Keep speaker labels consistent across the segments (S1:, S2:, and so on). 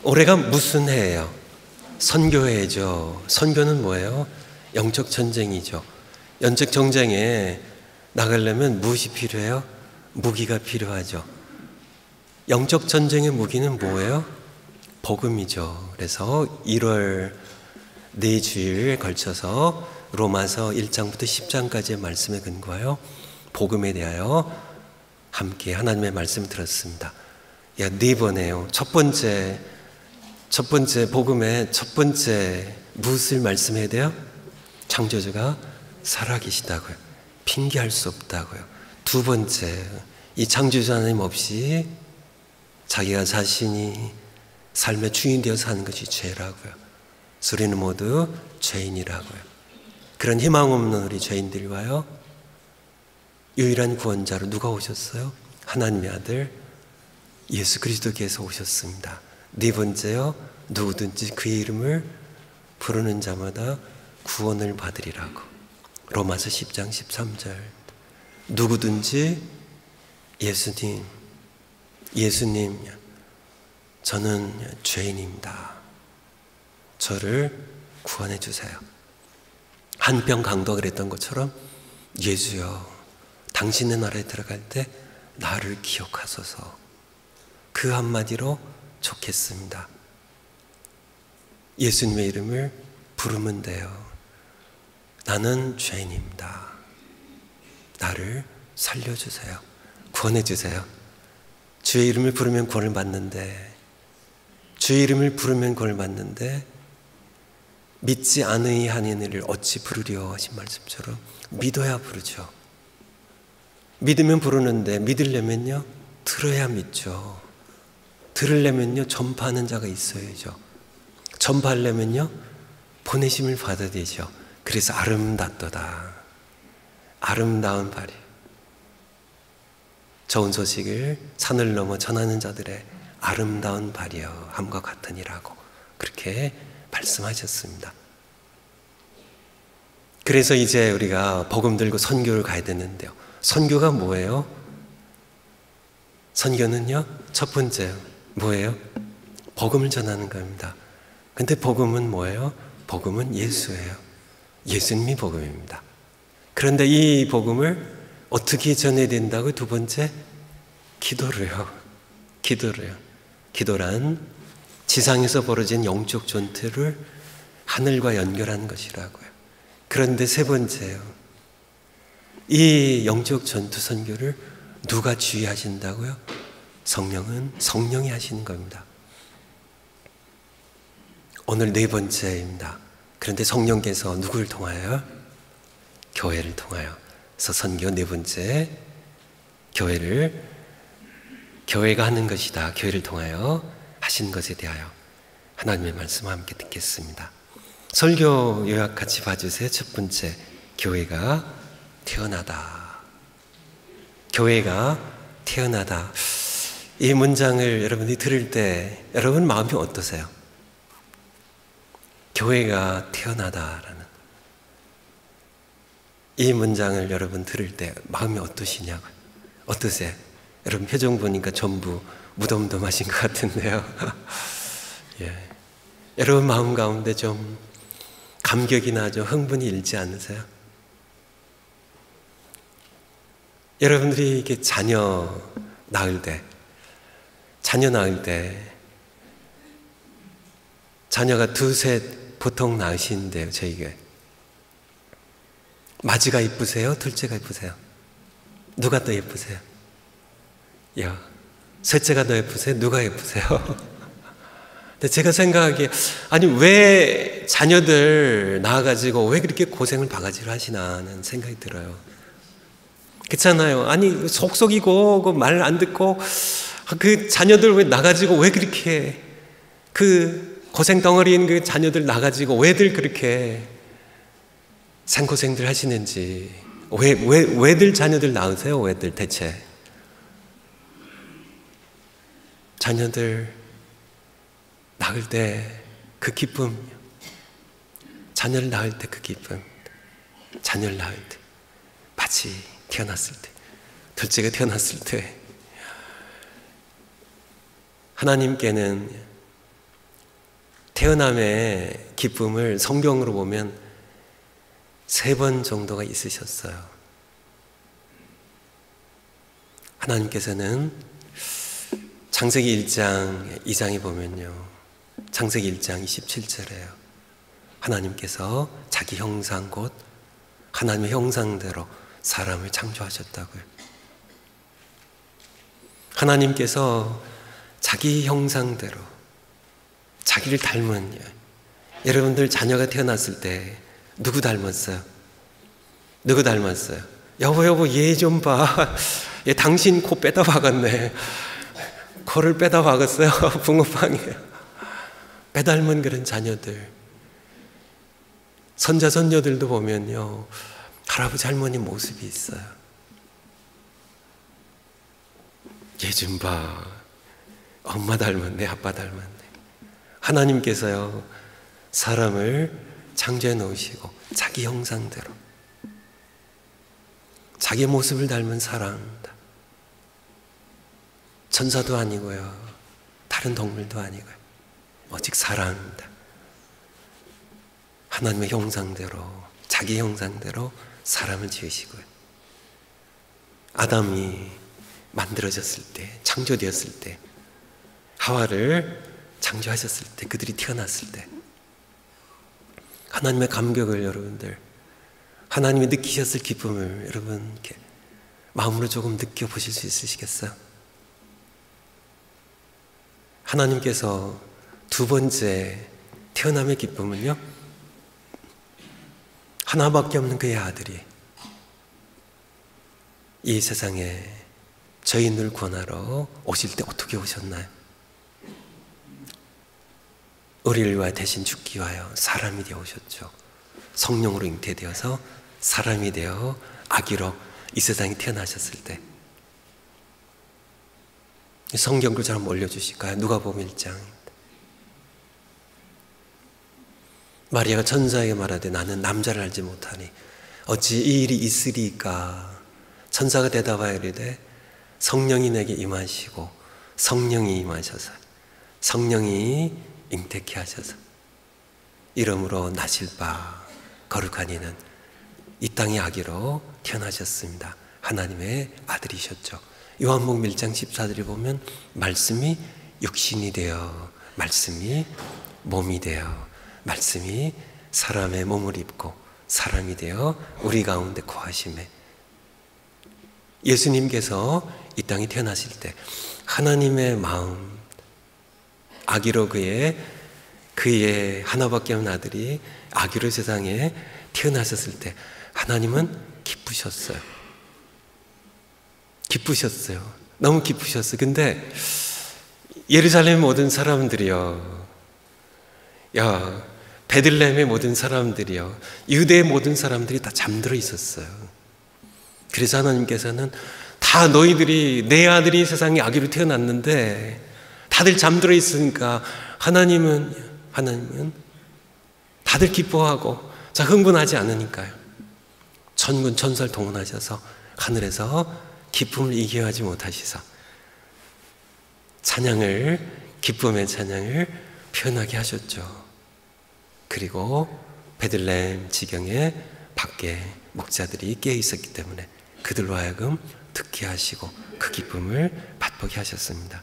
S1: 올해가 무슨 해예요? 선교해죠. 선교는 뭐예요? 영적 전쟁이죠. 영적 전쟁에 나가려면 무엇이 필요해요? 무기가 필요하죠. 영적 전쟁의 무기는 뭐예요? 복음이죠. 그래서 1월 4주일 걸쳐서 로마서 1장부터 10장까지의 말씀에 근거하여 복음에 대하여 함께 하나님의 말씀을 들었습니다. 야, 4번이에요. 첫 번째 복음의 첫 번째 무엇을 말씀해야 돼요? 창조주가 살아계시다고요. 핑계할 수 없다고요. 두 번째, 이 창조주 하나님 없이 자기가 자신이 삶의 주인이 되어서 하는 것이 죄라고요. 우리는 모두 죄인이라고요. 그런 희망 없는 우리 죄인들 위하여 유일한 구원자로 누가 오셨어요? 하나님의 아들 예수 그리스도께서 오셨습니다. 네 번째요, 누구든지 그의 이름을 부르는 자마다 구원을 받으리라고. 로마서 10장 13절. 누구든지 예수님, 저는 죄인입니다. 저를 구원해 주세요. 한평 강도가 그랬던 것처럼 예수여, 당신의 나라에 들어갈 때 나를 기억하소서. 그 한마디로 좋겠습니다. 예수님의 이름을 부르면 돼요. 나는 죄인입니다. 나를 살려주세요. 구원해 주세요. 주의 이름을 부르면 구원을 받는데, 주의 이름을 부르면 구원을 받는데 믿지 않으이하는 이를 어찌 부르려 하신 말씀처럼 믿어야 부르죠. 믿으면 부르는데 믿으려면요 들어야 믿죠. 들으려면요 전파하는 자가 있어야죠. 전파하려면요 보내심을 받아야 되죠. 그래서 아름답도다. 아름다운 발이 좋은 소식을 산을 넘어 전하는 자들의 아름다운 발이여 함과 같으니라고 그렇게 말씀하셨습니다. 그래서 이제 우리가 복음 들고 선교를 가야 되는데요. 선교가 뭐예요? 선교는요 첫 번째 뭐예요? 복음을 전하는 겁니다. 근데 복음은 뭐예요? 복음은 예수예요. 예수님이 복음입니다. 그런데 이 복음을 어떻게 전해야 된다고? 두 번째, 기도로요. 기도란 지상에서 벌어진 영적 전투를 하늘과 연결하는 것이라고요. 그런데 세 번째요. 이 영적 전투 선교를 누가 주의하신다고요? 성령이 하시는 겁니다. 오늘 네 번째입니다. 그런데 성령께서 누구를 통하여? 교회를 통하여. 그래서 선교 네 번째, 교회가 하는 것이다. 교회를 통하여 하신 것에 대하여 하나님의 말씀을 함께 듣겠습니다. 설교 요약 같이 봐주세요. 첫 번째, 교회가 태어나다. 교회가 태어나다. 이 문장을 여러분이 들을 때 여러분 마음이 어떠세요? 교회가 태어나다라는 이 문장을 여러분 들을 때 마음이 어떠시냐고요? 어떠세요? 여러분 표정 보니까 전부 무덤덤하신 것 같은데요. 예. 여러분 마음 가운데 좀 감격이나 좀 흥분이 일지 않으세요? 여러분들이 이렇게 자녀 낳을 때 자녀가 두셋 보통 낳으시는데요. 저희가 마지가 이쁘세요? 둘째가 이쁘세요? 누가 더 예쁘세요? 야, 셋째가 더 예쁘세요? 누가 예쁘세요? 근데 제가 생각하기에 아니 왜 자녀들 낳아가지고 왜 그렇게 고생을 바가지로 하시나는 생각이 들어요. 그렇잖아요. 아니 속속이고 말 안 듣고 그 자녀들 왜 나가지고 왜 그렇게 그 고생 덩어리인 그 자녀들 나가지고 왜들 그렇게 생고생들 하시는지 왜들 자녀들 낳으세요? 왜들 대체 자녀들 낳을 때 그 기쁨, 자녀를 낳을 때 그 기쁨, 자녀를 낳을 때 마치 태어났을 때 둘째가 태어났을 때 하나님께는 태어남의 기쁨을 성경으로 보면 3번 정도가 있으셨어요. 하나님께서는 창세기 1장 2장에 보면요, 창세기 1장 27절에요. 하나님께서 자기 형상 곧 하나님의 형상대로 사람을 창조하셨다고요. 하나님께서 자기 형상대로 자기를 닮은, 여러분들 자녀가 태어났을 때 누구 닮았어요? 누구 닮았어요? 여보 얘 좀 봐. 얘 당신 코 빼다 박았네. 코를 빼다 박았어요. 붕어빵이에요. 빼닮은 그런 자녀들. 손자 손녀들도 보면요, 할아버지 할머니 모습이 있어요. 얘 좀 봐. 엄마 닮았네, 아빠 닮았네. 하나님께서요, 사람을 창조해 놓으시고 자기 형상대로 자기 모습을 닮은 사람입니다. 천사도 아니고요, 다른 동물도 아니고요, 오직 사람입니다. 하나님의 형상대로, 자기 형상대로 사람을 지으시고요. 아담이 만들어졌을 때, 창조되었을 때, 하와를 창조하셨을 때, 그들이 태어났을 때 하나님의 감격을, 여러분들 하나님이 느끼셨을 기쁨을 여러분 이렇게 마음으로 조금 느껴보실 수 있으시겠어요? 하나님께서 2번째 태어남의 기쁨은요, 하나밖에 없는 그의 아들이 이 세상에 죄인을 구원하러 오실 때 어떻게 오셨나요? 우리를 위하여 대신 죽기 위하여 사람이 되어 오셨죠. 성령으로 잉태되어서 사람이 되어 아기로 이 세상에 태어나셨을 때, 성경글 잘 한번 올려주실까요? 누가복음 1장입니다. 마리아가 천사에게 말하되 나는 남자를 알지 못하니 어찌 이 일이 있으리까? 천사가 대답하여 이르되 성령이 내게 임하시고 성령이 임하셔서 성령이 잉태케 하셔서 이름으로 나실 바 거룩한 이는 이 땅의 아기로 태어나셨습니다. 하나님의 아들이셨죠. 요한복음 1장 14절에 보면 말씀이 육신이 되어 말씀이 몸이 되어 말씀이 사람의 몸을 입고 사람이 되어 우리 가운데 거하심에, 예수님께서 이 땅에 태어나실 때 하나님의 마음, 아기로 그의 하나밖에 없는 아들이 아기로 세상에 태어나셨을 때 하나님은 기쁘셨어요. 기쁘셨어요. 너무 기쁘셨어요. 근데 예루살렘 모든 사람들이요, 베들레헴의 모든 사람들이요, 유대의 모든 사람들이 다 잠들어 있었어요. 그래서 하나님께서는 다 너희들이, 내 아들이 세상에 아기로 태어났는데 다들 잠들어 있으니까 하나님은 다들 기뻐하고 자 흥분하지 않으니까요, 천군 천사를 동원하셔서 하늘에서 기쁨을 이겨하지 못하시사 기쁨의 찬양을 표현하게 하셨죠. 그리고 베들레헴 지경에 밖에 목자들이 깨어 있었기 때문에 그들로 하여금 듣게 하시고 그 기쁨을 맛보게 하셨습니다.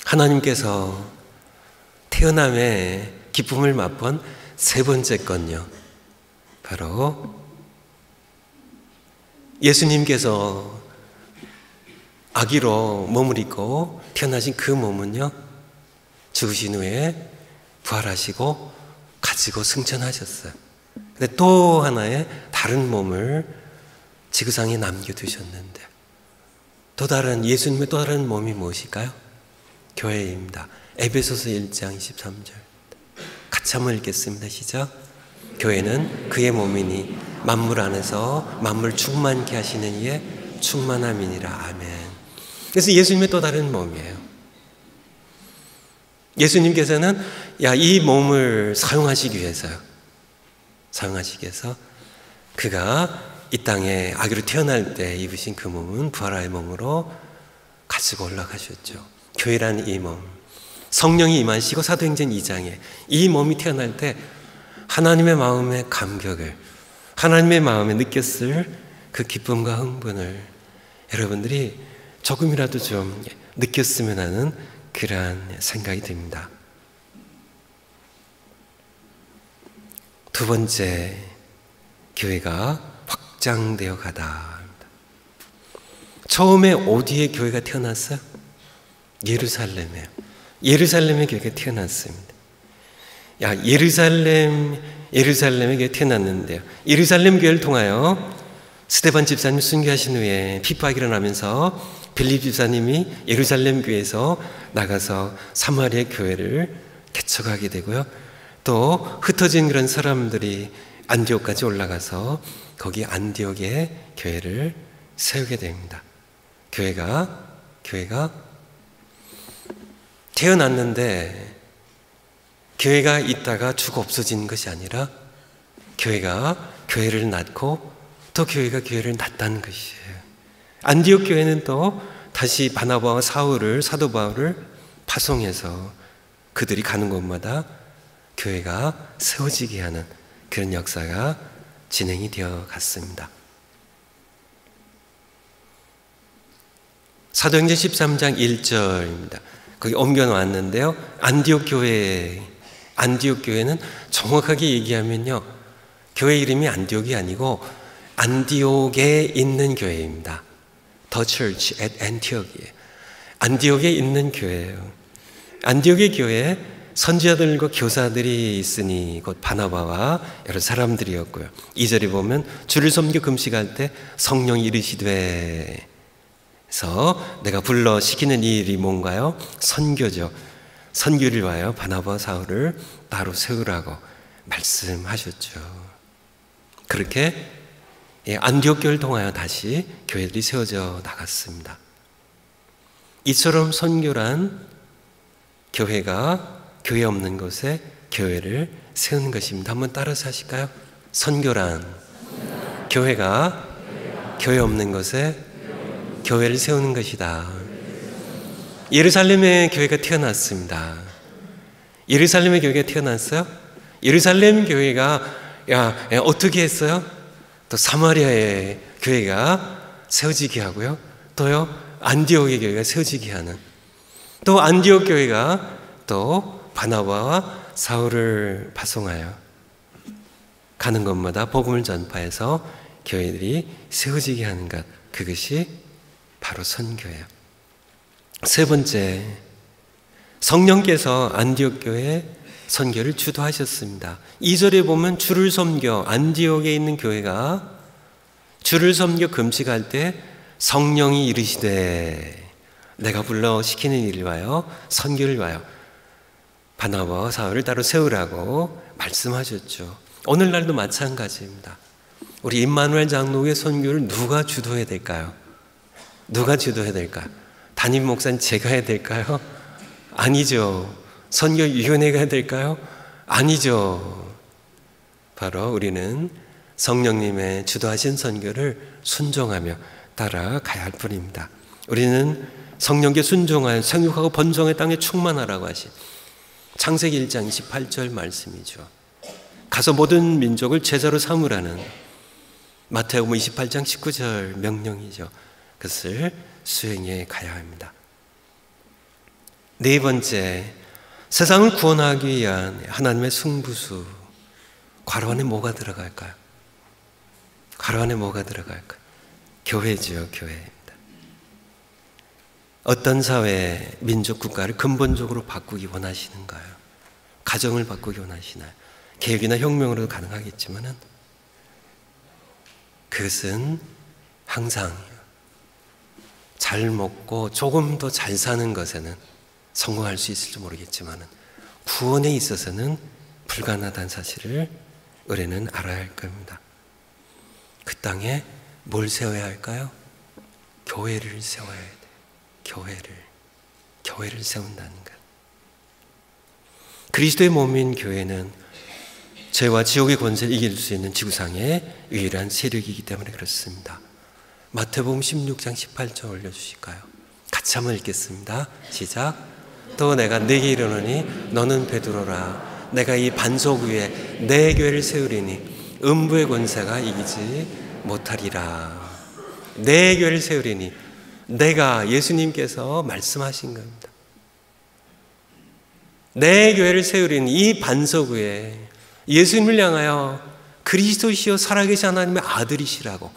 S1: 하나님께서 태어남의 기쁨을 맛본 3번째 건요, 바로 예수님께서 아기로 몸을 입고 태어나신 그 몸은요, 죽으신 후에 부활하시고 가지고 승천하셨어요. 근데 또 하나의 다른 몸을 지구상에 남겨두셨는데, 또 다른 예수님의 또 다른 몸이 무엇일까요? 교회입니다. 에베소서 1장 23절 같이 한번 읽겠습니다. 시작. 교회는 그의 몸이니 만물 안에서 만물 충만케 하시는 이의 충만함이니라. 아멘. 그래서 예수님의 또 다른 몸이에요. 예수님께서는 이 몸을 사용하시기 위해서 그가 이 땅에 아기로 태어날 때 입으신 그 몸은 부활의 몸으로 가지고 올라가셨죠. 교회라는 이 몸, 성령이 임하시고 사도행전 2장에 이 몸이 태어날 때 하나님의 마음의 감격을, 하나님의 마음에 느꼈을 그 기쁨과 흥분을 여러분들이 조금이라도 좀 느꼈으면 하는 그러한 생각이 듭니다. 두 번째, 교회가 확장되어 가다. 처음에 어디에 교회가 태어났어요? 예루살렘에. 예루살렘에 교회가 태어났습니다. 예루살렘에 교회 태어났는데요. 예루살렘 교회를 통하여 스데반 집사님 순교하신 후에 핍박이 일어나면서 빌립 집사님이 예루살렘 교회에서 나가서 사마리아 교회를 개척하게 되고요. 또 흩어진 그런 사람들이 안디옥까지 올라가서 거기 안디옥에 교회를 세우게 됩니다. 교회가 태어났는데 교회가 있다가 죽어 없어진 것이 아니라 교회가 교회를 낳고 또 교회가 교회를 낳았다는 것이에요. 안디옥 교회는 또 다시 바나바와 사도 바울을 파송해서 그들이 가는 곳마다 교회가 세워지게 하는 그런 역사가 진행이 되어 갔습니다. 사도행전 13장 1절입니다. 거기 옮겨놨는데요. 안디옥 교회는 정확하게 얘기하면요, 교회 이름이 안디옥이 아니고 안디옥에 있는 교회입니다. The Church at Antioch이에요. 안디옥에 있는 교회예요. 안디옥의 교회에 선지자들과 교사들이 있으니 곧 바나바와 여러 사람들이었고요. 2절에 보면 주를 섬겨 금식할 때 성령이 이르시되 해서 내가 불러 시키는 이 일이 뭔가요? 선교죠. 선교를 위하여 바나바와 사울을 따로 세우라고 말씀하셨죠. 그렇게 안디옥 교회를 통하여 다시 교회들이 세워져 나갔습니다. 이처럼 선교란 교회가 교회 없는 곳에 교회를 세우는 것입니다. 한번 따라서 하실까요? 선교란 교회가 교회 없는 곳에 교회를 세우는 것이다. 예루살렘에 교회가 태어났습니다. 예루살렘에 교회가 태어났어요? 예루살렘 교회가 어떻게 했어요? 또 사마리아의 교회가 세워지게 하고요. 또요, 안디옥의 교회가 세워지게 하는, 또 안디옥 교회가 또 바나바와 사울을 파송하여 가는 곳마다 복음을 전파해서 교회들이 세워지게 하는 것, 그것이 바로 선교예요. 세 번째, 성령께서 안디옥 교회 선교를 주도하셨습니다. 2절에 보면 주를 섬겨, 안디옥에 있는 교회가 주를 섬겨 금식할 때 성령이 이르시되 내가 불러 시키는 일을 위하여 선교를 위하여 바나바와 사울을 따로 세우라고 말씀하셨죠. 오늘날도 마찬가지입니다. 우리 임마누엘 장로의 선교를 누가 주도해야 될까요? 누가 주도해야 될까요? 담임 목사님 제가 해야 될까요? 아니죠. 선교위원회가 해야 될까요? 아니죠. 바로 우리는 성령님의 주도하신 선교를 순종하며 따라가야 할 뿐입니다. 우리는 성령께 순종하여 생육하고 번성의 땅에 충만하라고 하신 창세기 1장 28절 말씀이죠. 가서 모든 민족을 제자로 삼으라는 마태복음 28장 19절 명령이죠. 그것을 수행해 가야 합니다. 네 번째, 세상을 구원하기 위한 하나님의 승부수. 괄호 안에 뭐가 들어갈까요? 괄호 안에 뭐가 들어갈까요? 교회지요, 교회입니다. 어떤 사회, 민족, 국가를 근본적으로 바꾸기 원하시는가요? 가정을 바꾸기 원하시나요? 개혁이나 혁명으로도 가능하겠지만은 그것은 항상 잘 먹고 조금 더 잘 사는 것에는 성공할 수 있을지 모르겠지만은 구원에 있어서는 불가능하다는 사실을 우리는 알아야 할 겁니다. 그 땅에 뭘 세워야 할까요? 교회를 세워야 돼요. 교회를 세운다는 것. 그리스도의 몸인 교회는 죄와 지옥의 권세를 이길 수 있는 지구상의 유일한 세력이기 때문에 그렇습니다. 마태복음 16장 18절 올려주실까요? 같이 한번 읽겠습니다. 시작. 또 내가 네게 이르노니 너는 베드로라. 내가 이 반석 위에 내 교회를 세우리니 음부의 권세가 이기지 못하리라. 내 교회를 세우리니, 내가, 예수님께서 말씀하신 겁니다. 내 교회를 세우리니 이 반석 위에 예수님을 향하여 그리스도시요 살아계신 하나님의 아들이시라고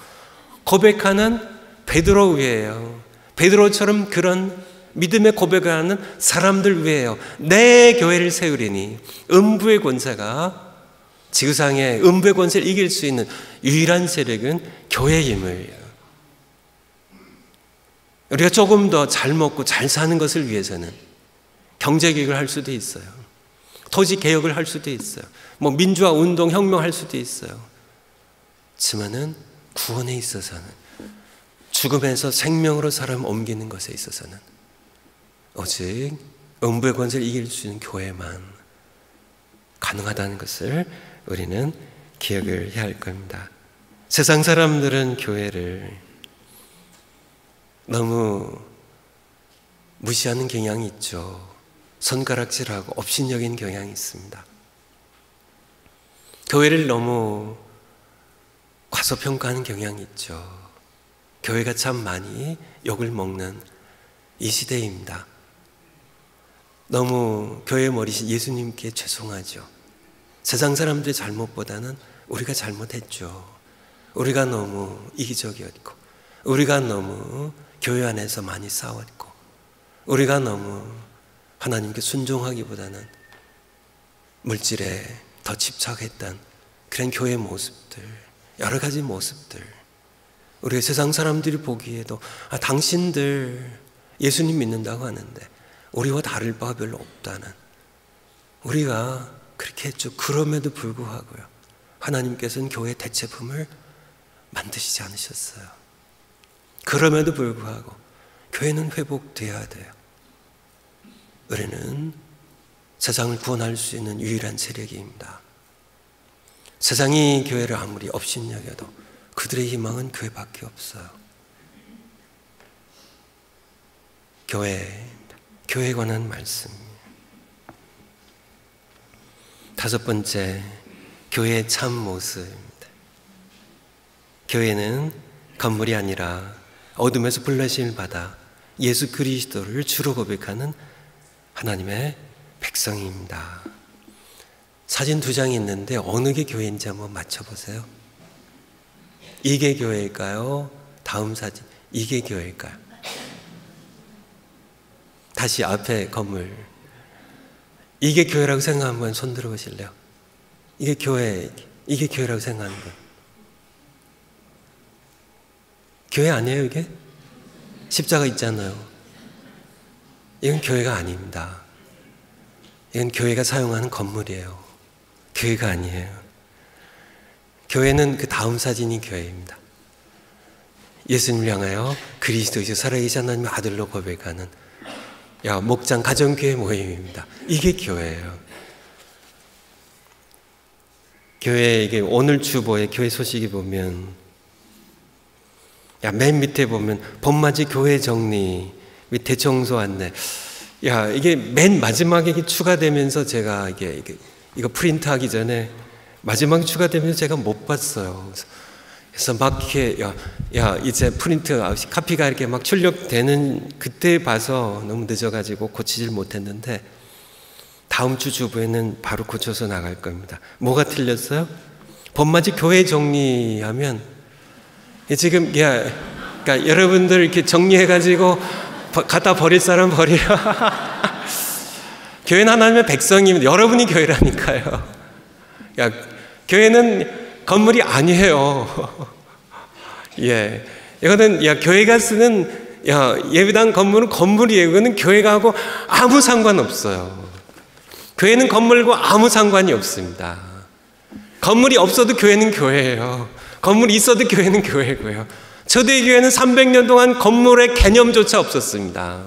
S1: 고백하는 베드로 위에요. 베드로처럼 그런 믿음의 고백을 하는 사람들 위에요. 내 교회를 세우리니 음부의 권세가, 지구상의 음부의 권세를 이길 수 있는 유일한 세력은 교회임을, 우리가 조금 더 잘 먹고 잘 사는 것을 위해서는 경제개혁을 할 수도 있어요. 토지개혁을 할 수도 있어요. 뭐 민주화 운동, 혁명할 수도 있어요. 하지만은 구원에 있어서는, 죽음에서 생명으로 사람을 옮기는 것에 있어서는 오직 음부의 권세를 이길 수 있는 교회만 가능하다는 것을 우리는 기억을 해야 할 겁니다. 세상 사람들은 교회를 너무 무시하는 경향이 있죠. 손가락질하고 업신여긴 경향이 있습니다. 교회를 너무 과소평가하는 경향이 있죠. 교회가 참 많이 욕을 먹는 이 시대입니다. 너무 교회 머리신 예수님께 죄송하죠. 세상 사람들의 잘못보다는 우리가 잘못했죠. 우리가 너무 이기적이었고, 우리가 너무 교회 안에서 많이 싸웠고, 우리가 너무 하나님께 순종하기보다는 물질에 더 집착했던 그런 교회의 모습들, 여러 가지 모습들, 우리 세상 사람들이 보기에도 당신들 예수님 믿는다고 하는데 우리와 다를 바가 별로 없다는, 우리가 그렇게 했죠. 그럼에도 불구하고요, 하나님께서는 교회 대체품을 만드시지 않으셨어요. 그럼에도 불구하고 교회는 회복되어야 돼요. 우리는 세상을 구원할 수 있는 유일한 세력입니다. 세상이 교회를 아무리 업신여겨도 그들의 희망은 교회밖에 없어요. 교회에 관한 말씀입니다. 다섯 번째, 교회의 참 모습입니다. 교회는 건물이 아니라 어둠에서 불러심을 받아 예수 그리스도를 주로 고백하는 하나님의 백성입니다. 사진 두 장이 있는데 어느 게 교회인지 한번 맞춰보세요. 이게 교회일까요? 다음 사진, 이게 교회일까요? 다시 앞에 건물, 이게 교회라고 생각하는 분 손 들어 보실래요? 이게 교회라고 생각하는 분. 교회 아니에요 이게? 십자가 있잖아요. 이건 교회가 아닙니다. 이건 교회가 사용하는 건물이에요. 교회가 아니에요. 교회는 그 다음 사진이 교회입니다. 예수님을 향하여 그리스도이시오 살아계신 하나님의 아들로 고백하는 목장 가정교회 모임입니다. 이게 교회예요. 교회, 이게 오늘 주보에 교회 소식이 보면 맨 밑에 보면 봄맞이 교회 정리 및 대청소 안내, 이게 맨 마지막에 추가되면서 제가 이거 프린트하기 전에 마지막에 추가되면서 제가 못 봤어요. 그래서 막 이렇게 이제 프린트 카피가 이렇게 막 출력되는 그때 봐서 너무 늦어가지고 고치질 못했는데 다음 주 주부에는 바로 고쳐서 나갈 겁니다. 뭐가 틀렸어요? 봄맞이 교회 정리하면 지금 그러니까 여러분들 이렇게 정리해가지고 갖다 버릴 사람 버리라. 교회는 하나님의 백성입니다. 여러분이 교회라니까요. 교회는 건물이 아니에요. 이거는 교회가 쓰는 예배당 건물은 건물이에요. 이거는 교회가 하고 아무 상관없어요. 교회는 건물과 아무 상관이 없습니다. 건물이 없어도 교회는 교회예요. 건물이 있어도 교회는 교회고요. 초대의 교회는 300년 동안 건물의 개념조차 없었습니다.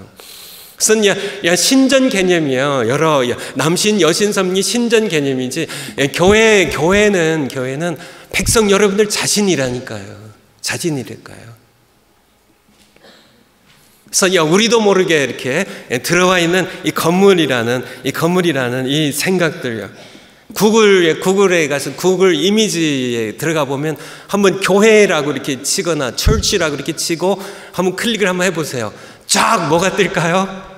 S1: 그래서 신전 개념이에요. 여러 남신, 여신, 섭리 신전 개념이지. 교회는 백성 여러분들 자신이라니까요. 자신이랄까요. 그래서 우리도 모르게 이렇게 들어와 있는 이 건물이라는 이 생각들요. 구글에 가서 구글 이미지에 들어가 보면 한번 교회라고 이렇게 치거나 철치라고 이렇게 치고 한번 클릭을 한번 해보세요. 쫙 뭐가 뜰까요?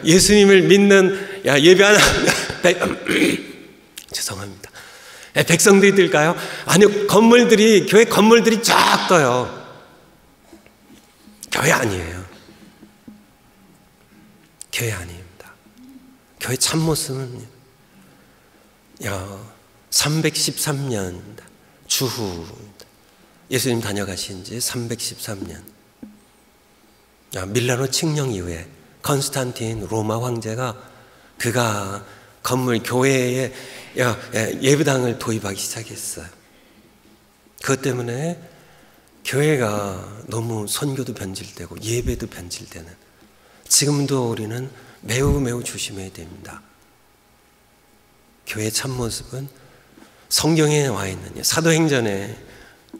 S1: 예수님을 믿는 예배하는 죄송합니다. 백성들이 뜰까요? 아니요, 교회 건물들이 쫙 떠요. 교회 아니에요. 교회 아닙니다. 교회 참모습은 313년 주후 예수님 다녀가신 지 313년 밀라노 칙령 이후에 컨스탄틴 로마 황제가 그가 건물 교회에 예배당을 도입하기 시작했어요. 그것 때문에 교회가 너무 선교도 변질되고 예배도 변질되는, 지금도 우리는 매우 조심해야 됩니다. 교회의 참모습은 성경에 나와 있는, 사도행전에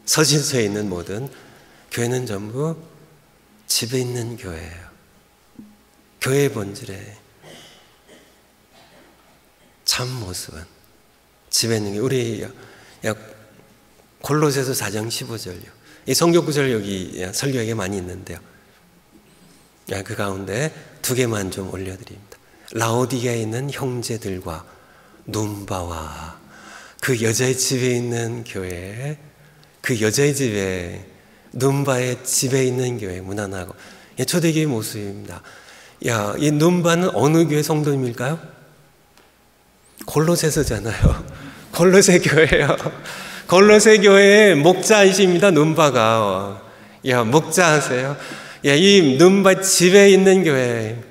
S1: 서신서에 있는 모든 교회는 전부 집에 있는 교회예요. 교회의 본질의 참모습은 집에 있는 게, 우리 골로새서 4장 15절요. 이 성경 구절 여기 설교에 많이 있는데요. 그 가운데 두 개만 좀 올려드립니다. 라오디게에 있는 형제들과 눈바와 그 여자의 집에 있는 교회, 그 여자의 집에, 눈바의 집에 있는 교회 무난하고 초대교회의 모습입니다. 이 눈바는 어느 교회 성도님일까요? 골로새서잖아요. 골로새 교회예요. 골로새 교회의 목자이십니다. 눈바가. 목자하세요. 이 눈바 집에 있는 교회.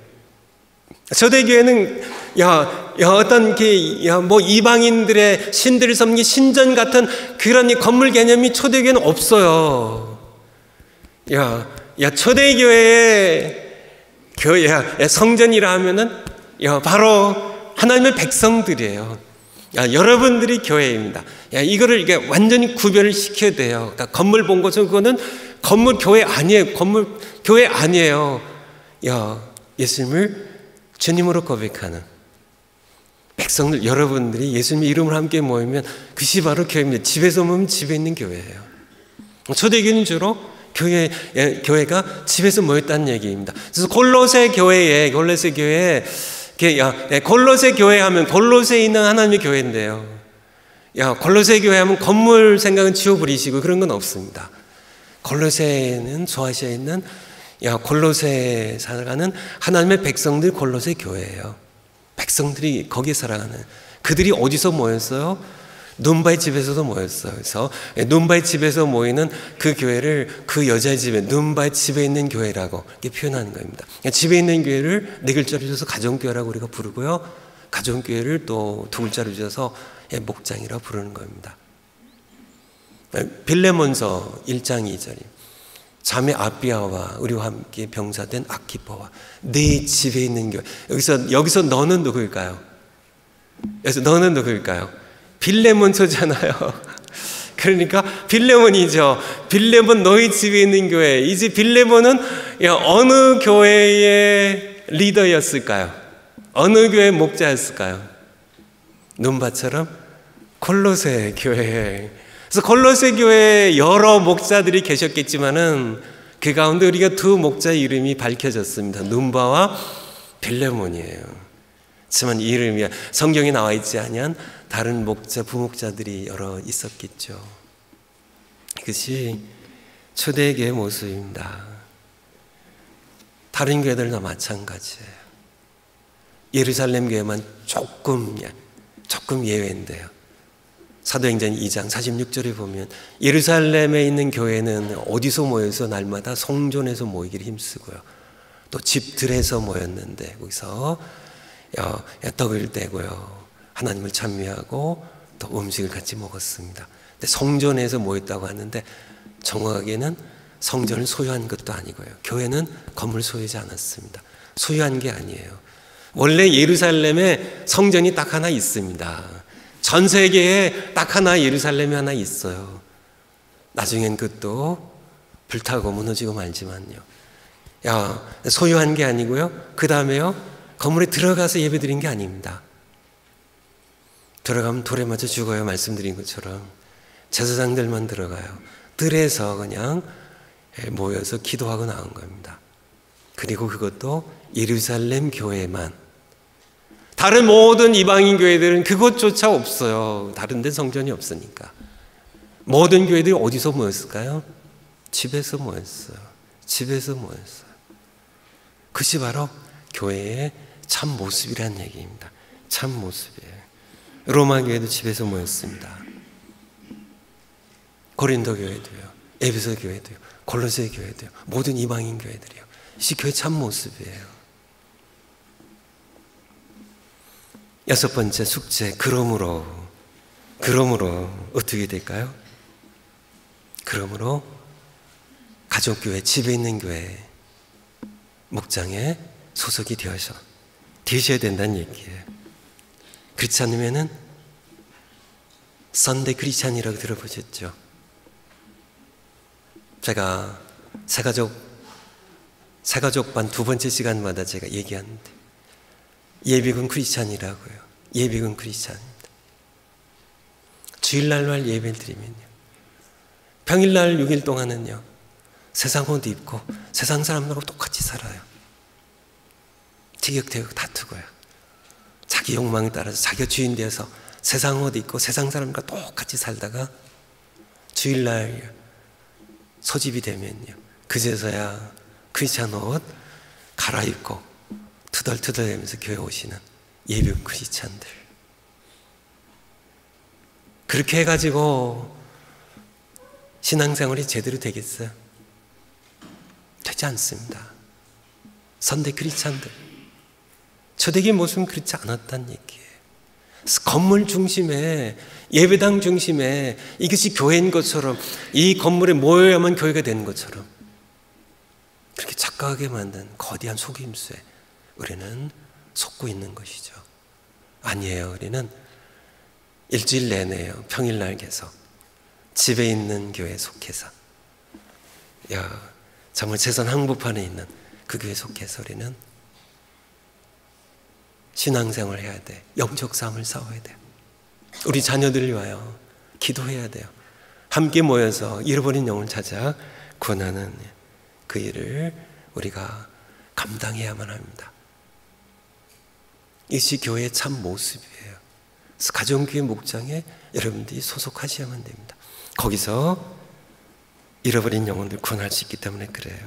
S1: 초대교회는 어떤 이방인들의 신들을 섬기 신전 같은 그런 건물 개념이 초대교회는 없어요. 초대교회의 성전이라 하면은 바로 하나님의 백성들이에요. 여러분들이 교회입니다. 이거를 이게 완전히 구별을 시켜야 돼요. 그러니까 건물 본 것은 그거는 건물 교회 아니에요. 건물 교회 아니에요. 예수님을 주님으로 고백하는 백성들, 여러분들이 예수님의 이름을 함께 모이면 그것이 바로 교회입니다. 집에서 모이면 집에 있는 교회예요. 초대교회는 주로 교회가 집에서 모였다는 얘기입니다. 그래서 골로새 교회에 하면 골로새에 있는 하나님의 교회인데요. 골로새 교회 하면 건물 생각은 지워버리시고 그런 건 없습니다. 골로새는 소아시아에 있는 골로새에 살아가는 하나님의 백성들, 골로새 교회예요. 백성들이 거기에 살아가는, 그들이 어디서 모였어요? 눈바의 집에서도 모였어요. 그래서 눈바의 집에서 모이는 그 교회를 그 여자의 집에, 눈바의 집에 있는 교회라고 이렇게 표현하는 겁니다. 집에 있는 교회를 네 글자로 줘서 가정교회라고 우리가 부르고요, 가정교회를 또 두 글자로 줘서 목장이라고 부르는 겁니다. 빌레몬서 1장 2절이 자매 아비아와 우리와 함께 병사된 아키포와 네 집에 있는 교회. 여기서 너는 누구일까요? 여기서 너는 누구일까요? 빌레몬서잖아요. 그러니까 빌레몬이죠. 빌레몬 너희 집에 있는 교회. 이제 빌레몬은 어느 교회의 리더였을까요? 어느 교회의 목자였을까요? 눈바처럼 골로새 교회. 그래서 골로새 교회에 여러 목자들이 계셨겠지만은 그 가운데 우리가 두 목자의 이름이 밝혀졌습니다. 눈바와 빌레몬이에요. 하지만 이 이름이 성경에 나와 있지 아니한 다른 목자, 부목자들이 여러 있었겠죠. 이것이 초대교회의 모습입니다. 다른 교회들도 마찬가지예요. 예루살렘 교회만 조금 예외인데요. 사도행전 2장 46절에 보면 예루살렘에 있는 교회는 어디서 모여서 날마다 성전에서 모이기를 힘쓰고요, 또 집들에서 모였는데 거기서 떡을 떼고요, 하나님을 찬미하고 또 음식을 같이 먹었습니다. 근데 성전에서 모였다고 하는데 정확하게는 성전을 소유한 것도 아니고요, 교회는 건물 소유하지 않았습니다. 소유한 게 아니에요. 원래 예루살렘에 성전이 딱 하나 있습니다. 전 세계에 딱 하나 예루살렘이 하나 있어요. 나중엔 그것도 불타고 무너지고 말지만요. 소유한 게 아니고요. 그 다음에요, 건물에 들어가서 예배 드린 게 아닙니다. 들어가면 돌에 맞아 죽어요. 말씀드린 것처럼. 제사장들만 들어가요. 들에서 그냥 모여서 기도하고 나온 겁니다. 그리고 그것도 예루살렘 교회만. 다른 모든 이방인 교회들은 그것조차 없어요. 다른 데 성전이 없으니까. 모든 교회들이 어디서 모였을까요? 집에서 모였어요. 집에서 모였어요. 그것이 바로 교회의 참 모습이란 얘기입니다. 참 모습이에요. 로마 교회도 집에서 모였습니다. 고린도 교회도요. 에베소 교회도요. 골로새 교회도요. 모든 이방인 교회들이요. 이 교회 참 모습이에요. 여섯 번째 숙제. 그러므로 어떻게 될까요? 그러므로 가족교회, 집에 있는 교회 목장에 소속이 되셔야 된다는 얘기예요. 그렇지 않으면은 선데이 크리스찬이라고 들어보셨죠? 제가 새가족반 두 번째 시간마다 제가 얘기하는데 예비군 크리스찬이라고요. 예비군 크리스찬입니다. 주일날만 예배를 드리면요, 평일날 6일 동안은요 세상 옷 입고 세상 사람들하고 똑같이 살아요. 티격태격 다투고요. 자기 욕망에 따라서 자기가 주인 되어서 세상 옷 입고 세상 사람들과 똑같이 살다가 주일날 소집이 되면요, 그제서야 크리스찬 옷 갈아입고 투덜투덜대면서 교회 오시는 예비군 크리스찬들. 그렇게 해가지고 신앙생활이 제대로 되겠어요? 되지 않습니다. 선대 크리스찬들, 초대기 모습은 그렇지 않았다는 얘기예요. 건물 중심에, 예배당 중심에 이것이 교회인 것처럼, 이 건물에 모여야만 교회가 되는 것처럼 그렇게 착각하게 만든 거대한 속임수에 우리는 속고 있는 것이죠. 아니에요. 우리는 일주일 내내요, 평일날 계속 집에 있는 교회에 속해서, 정말 재산 한복판에 있는 그 교회에 속해서 우리는 신앙생활을 해야 돼. 영적 싸움을 싸워야 돼요. 우리 자녀들을 위하여 기도해야 돼요. 함께 모여서 잃어버린 영혼을 찾아 구원하는 그 일을 우리가 감당해야만 합니다. 이것이 교회의 참 모습이에요. 그래서 가정교회 목장에 여러분들이 소속하셔야만 됩니다. 거기서 잃어버린 영혼들 구원할 수 있기 때문에 그래요.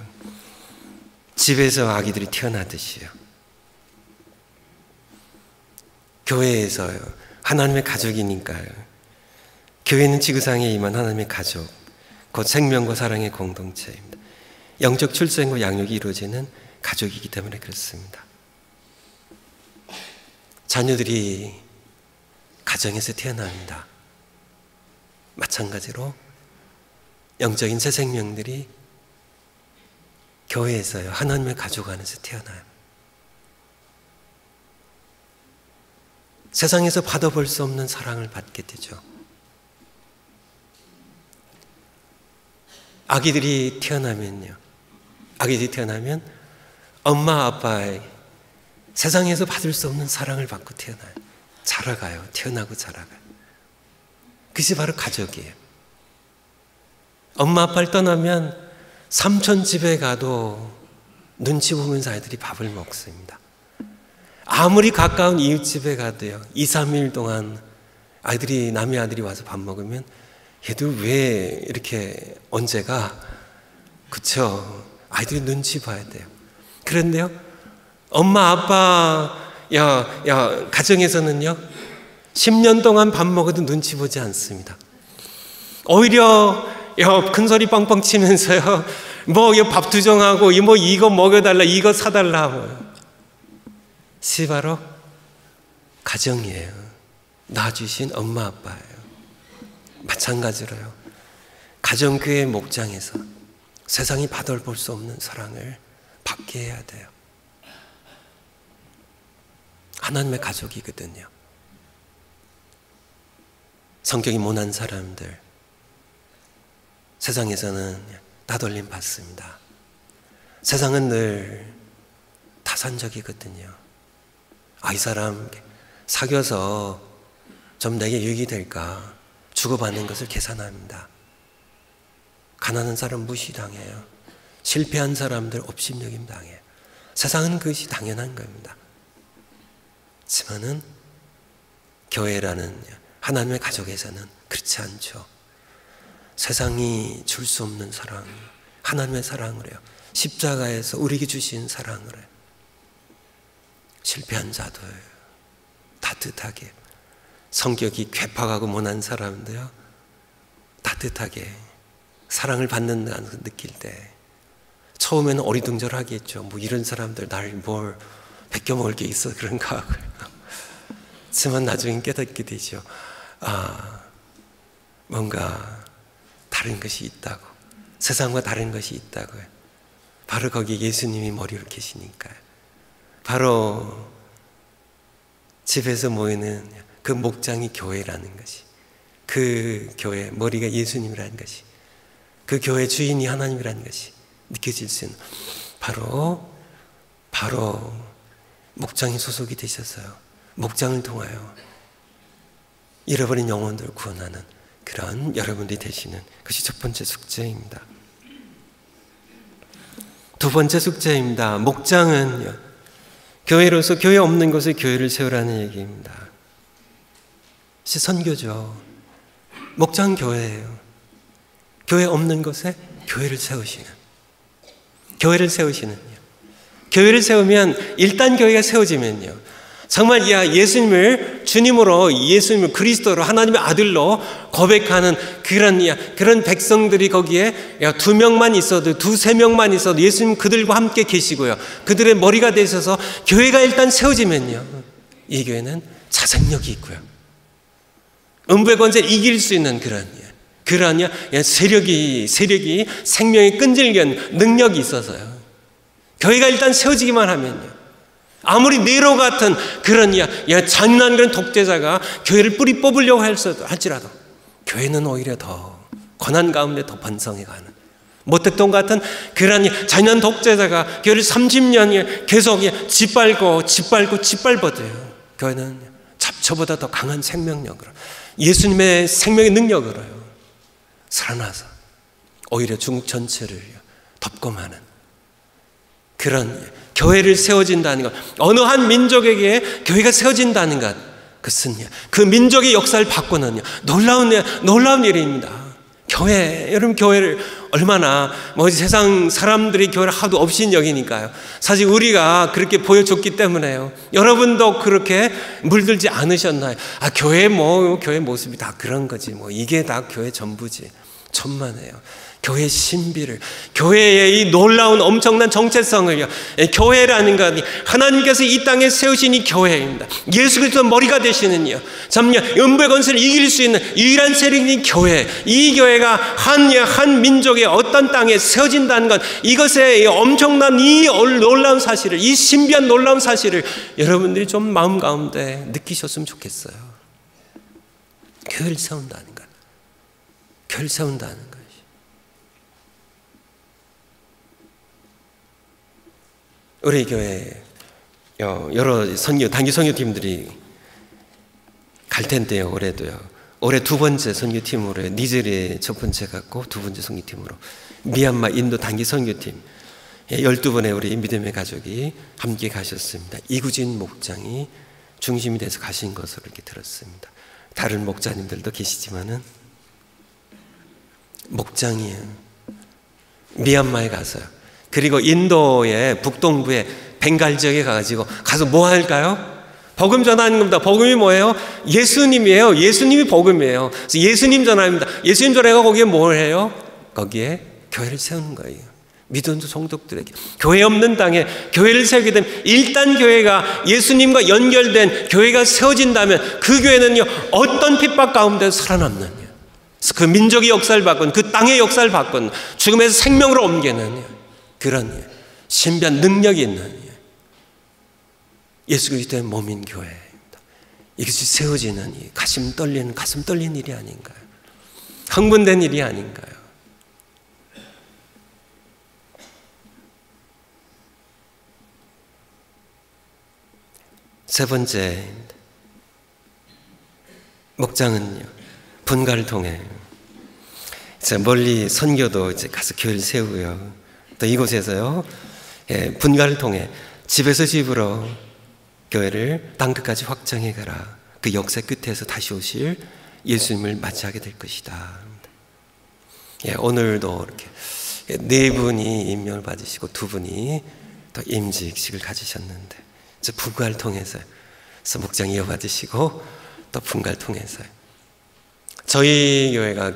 S1: 집에서 아기들이 태어나듯이요, 교회에서요, 하나님의 가족이니까요. 교회는 지구상에 임한 하나님의 가족, 곧 생명과 사랑의 공동체입니다. 영적 출생과 양육이 이루어지는 가족이기 때문에 그렇습니다. 자녀들이 가정에서 태어납니다. 마찬가지로 영적인 새 생명들이 교회에서요, 하나님의 가족 안에서 태어나요. 세상에서 받아볼 수 없는 사랑을 받게 되죠. 아기들이 태어나면 엄마 아빠의 세상에서 받을 수 없는 사랑을 받고 태어나요. 자라가요. 태어나고 자라가요. 그것이 바로 가족이에요. 엄마 아빠를 떠나면 삼촌 집에 가도 눈치 보면서 아이들이 밥을 먹습니다. 아무리 가까운 이웃집에 가도요, 2, 3일 동안 아이들이, 남의 아들이 와서 밥 먹으면 얘들 왜 이렇게 언제가, 그쵸? 아이들이 눈치 봐야 돼요. 그런데요, 엄마 아빠 가정에서는요 10년 동안 밥 먹어도 눈치 보지 않습니다. 오히려 큰 소리 뻥뻥 치면서요, 밥 투정하고 이거 먹여달라, 이거 사달라. 시 바로 가정이에요. 낳아주신 엄마 아빠예요. 마찬가지로요, 가정교회 목장에서 세상이 받아볼 수 없는 사랑을 받게 해야 돼요. 하나님의 가족이거든요. 성격이 모난 사람들, 세상에서는 따돌림 받습니다. 세상은 늘 타산적이거든요. 이 사람 사귀어서 좀 내게 유익이 될까 주고받는 것을 계산합니다. 가난한 사람 무시당해요. 실패한 사람들 업신여김 당해요. 세상은 그것이 당연한 겁니다. 하지만은 교회라는 하나님의 가족에서는 그렇지 않죠. 세상이 줄 수 없는 사랑, 하나님의 사랑을 해요. 십자가에서 우리에게 주신 사랑을 해요. 실패한 자들 따뜻하게, 성격이 괴팍하고 모난 사람도요 따뜻하게 사랑을 받는다는 걸 느낄 때 처음에는 어리둥절하겠죠. 뭐 이런 사람들 날 뭘 베껴 먹을 게 있어 그런가 하고요. 하지만 나중에 깨닫게 되죠. 뭔가 다른 것이 있다고, 세상과 다른 것이 있다고요. 바로 거기에 예수님이 머리를 계시니까요. 바로 집에서 모이는 그 목장이 교회라는 것이, 그 교회 머리가 예수님이라는 것이, 그 교회 주인이 하나님이라는 것이 느껴질 수 있는 바로 목장에 소속이 되셔서요. 목장을 통하여 잃어버린 영혼들을 구원하는 그런 여러분들이 되시는 것이 첫 번째 숙제입니다. 두 번째 숙제입니다. 목장은요, 교회로서 교회 없는 곳에 교회를 세우라는 얘기입니다. 선교죠. 목장 교회예요. 교회 없는 곳에 교회를 세우시는, 교회를 세우시는요. 교회를 세우면, 일단 교회가 세워지면요, 정말 예수님을 주님으로, 예수님을 그리스도로, 하나님의 아들로 고백하는 그런 백성들이 거기에 2명만 있어도, 2-3명만 있어도 예수님 그들과 함께 계시고요, 그들의 머리가 되셔서 교회가 일단 세워지면요, 이 교회는 자생력이 있고요, 음부의 권세를 이길 수 있는 그런 세력이 생명의 끈질긴 능력이 있어서요, 교회가 일단 세워지기만 하면요, 아무리 네로 같은 그런 잔인한 그런 독재자가 교회를 뿌리 뽑으려고 할지라도 교회는 오히려 더 고난 가운데 더 번성해가는, 모택동 같은 그런 잔인한 독재자가 교회를 30년 계속 짓밟아도요, 교회는 잡초보다 더 강한 생명력으로, 예수님의 생명의 능력으로요 살아나서 오히려 중국 전체를 덮검하는 그런 교회를 세워진다는 것, 어느 한 민족에게 교회가 세워진다는 것, 그것은 그 민족의 역사를 바꾸는 놀라운 일입니다. 여러분 교회를 얼마나 세상 사람들이 교회를 하도 없인 여기니까요. 사실 우리가 그렇게 보여줬기 때문에요. 여러분도 그렇게 물들지 않으셨나요? 교회 모습이 다 그런 거지, 이게 다 교회 전부지. 천만에요. 교회의 신비를, 교회의 이 놀라운 엄청난 정체성을요, 교회라는 것, 하나님께서 이 땅에 세우신 이 교회입니다. 예수 그리스도 머리가 되시는요, 음부의 권세를 이길 수 있는 유일한 세력인 교회, 이 교회가 한 민족의 어떤 땅에 세워진다는 것, 이것의 엄청난 이 놀라운 사실을, 이 신비한 놀라운 사실을 여러분들이 좀 마음 가운데 느끼셨으면 좋겠어요. 교회를 세운다는 것, 교회를 세운다는 것. 우리 교회 여러 단기 선교팀들이 갈 텐데요. 올해 두 번째 선교팀으로, 니제리아 첫 번째 갔고 두 번째 선교팀으로 미얀마 인도 단기 선교팀 12분의 우리 믿음의 가족이 함께 가셨습니다. 이구진 목장이 중심이 돼서 가신 것으로 이렇게 들었습니다. 다른 목자님들도 계시지만은 목장이에요. 미얀마에 가서요. 그리고 인도의 북동부의 벵갈 지역에 가서 뭐 할까요? 복음 전하는 겁니다. 복음이 뭐예요? 예수님이에요. 예수님이 복음이에요. 그래서 예수님 전합니다. 예수님 전해가 거기에 뭘 해요? 거기에 교회를 세우는 거예요. 믿은 성도들에게 교회 없는 땅에 교회를 세우게 되면, 일단 교회가 예수님과 연결된 교회가 세워진다면 그 교회는요, 어떤 핍박 가운데서 살아남는, 그 민족의 역사를 바꾼, 그 땅의 역사를 바꾼, 죽음에서 생명으로 옮기는 그런 신비한 능력이 있는 예수 그리스도의 몸인 교회입니다. 이것이 세워지는 이 가슴 떨리는 일이 아닌가요? 흥분된 일이 아닌가요? 세 번째, 목장은요, 분가를 통해 멀리 선교도 이제 가서 교회를 세우고요. 또 이곳에서요, 분가를 통해 집에서 집으로 교회를 땅끝까지 확장해 가라. 그 역사 끝에서 다시 오실 예수님을 맞이하게 될 것이다. 오늘도 이렇게 네 분이 임명을 받으시고 두 분이 또 임직식을 가지셨는데, 분가를 통해서 목장 이어받으시고 또 분가를 통해서 저희 교회가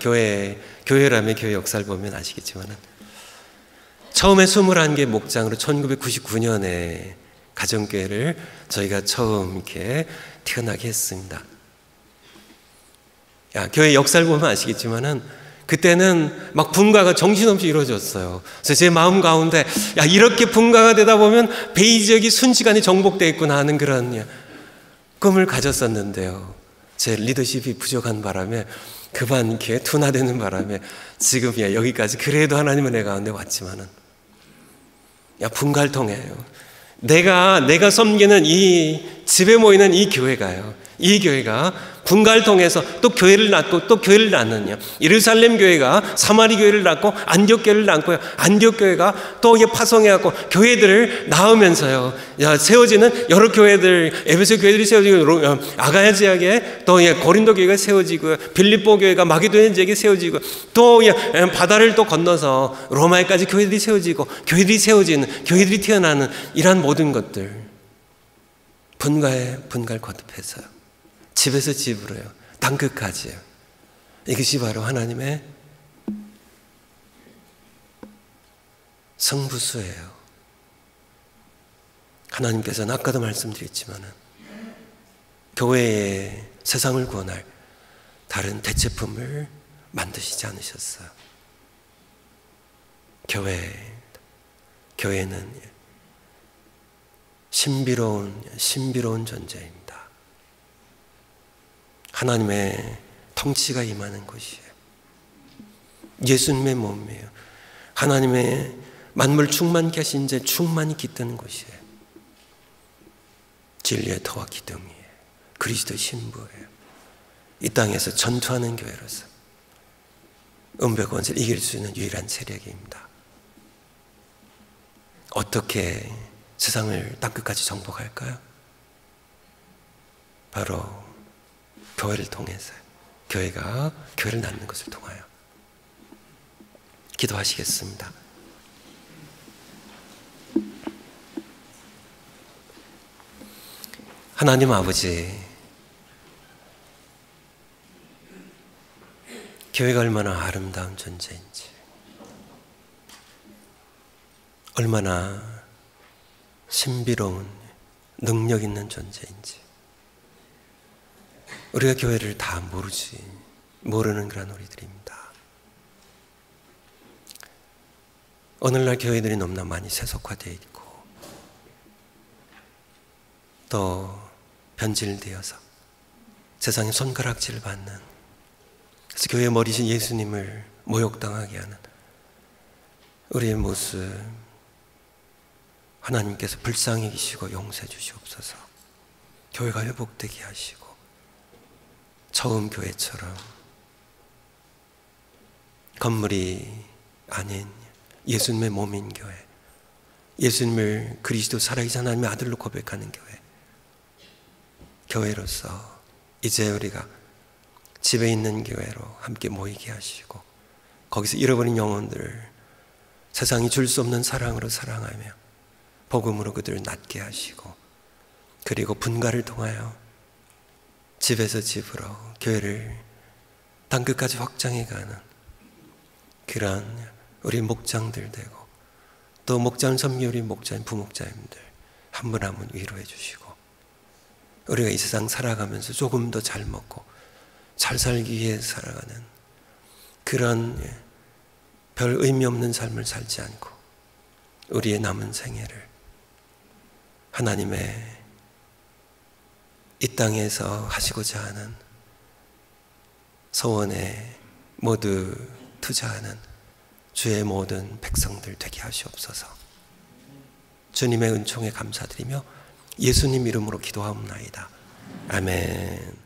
S1: 교회라면 교회 역사를 보면 아시겠지만 처음에 21개 목장으로 1999년에 가정교회를 저희가 처음 이렇게 태어나게 했습니다. 교회 역사를 보면 아시겠지만은 그때는 막 분가가 정신없이 이루어졌어요. 그래서 제 마음 가운데 이렇게 분가가 되다 보면 베이지역이 순식간에 정복되어 있구나 하는 그런 꿈을 가졌었는데요. 제 리더십이 부족한 바람에 그만 이렇게 둔화되는 바람에 지금 여기까지 그래도 하나님은 내 가운데 왔지만은 분가를 통해요. 내가 섬기는 이 집에 모이는 이 교회가 분가를 통해서 또 교회를 낳고 또 교회를 낳느냐. 예루살렘 교회가 사마리 교회를 낳고 안디옥 교회를 낳고요. 안디옥 교회가 또 파송해갖고 교회들을 낳으면서요. 세워지는 여러 교회들, 에베소 교회들이 세워지고, 아가야 지역에 또 고린도 교회가 세워지고, 빌립보 교회가 마게도냐 지역에 세워지고, 또 바다를 또 건너서 로마에까지 교회들이 세워지고, 교회들이 세워지는, 교회들이 태어나는 이러한 모든 것들, 분가를 거듭해서요. 집에서 집으로요. 땅끝까지요. 이것이 바로 하나님의 성부수예요. 하나님께서는 아까도 말씀드렸지만 교회에 세상을 구원할 다른 대체품을 만드시지 않으셨어요. 교회는 신비로운 존재입니다. 하나님의 통치가 임하는 곳이에요. 예수님의 몸이에요. 하나님의 만물 충만케 하신 자 충만히 깃드는 곳이에요. 진리의 터와 기둥이에요. 그리스도 신부예요. 이 땅에서 전투하는 교회로서 은배 권세를 이길 수 있는 유일한 세력입니다. 어떻게 세상을 땅끝까지 정복할까요? 바로 교회를 통해서, 교회가 교회를 낳는 것을 통하여. 기도하시겠습니다. 하나님 아버지, 교회가 얼마나 아름다운 존재인지, 얼마나 신비로운 능력 있는 존재인지, 우리가 교회를 다 모르는 그런 우리들입니다. 오늘날 교회들이 너무나 많이 세속화되어 있고 또 변질되어서 세상에 손가락질을 받는, 그래서 교회의 머리신 예수님을 모욕당하게 하는 우리의 모습, 하나님께서 불쌍히 여기시고 용서해 주시옵소서. 교회가 회복되게 하시고 처음 교회처럼 건물이 아닌 예수님의 몸인 교회, 예수님을 그리스도 살아계신 하나님의 아들로 고백하는 교회로서 이제 우리가 집에 있는 교회로 함께 모이게 하시고, 거기서 잃어버린 영혼들을 세상이 줄 수 없는 사랑으로 사랑하며 복음으로 그들을 낫게 하시고, 그리고 분가를 통하여 집에서 집으로 교회를 땅끝까지 확장해가는 그러한 우리 목장들 되고, 또 목장 섬기 우리 목자님, 부목자님들 한 분 한 분 위로해 주시고, 우리가 이 세상 살아가면서 조금 더 잘 먹고 잘 살기 위해 살아가는 그런 별 의미 없는 삶을 살지 않고 우리의 남은 생애를 하나님의 이 땅에서 하시고자 하는 소원에 모두 투자하는 주의 모든 백성들 되게 하시옵소서. 주님의 은총에 감사드리며 예수님 이름으로 기도하옵나이다. 아멘.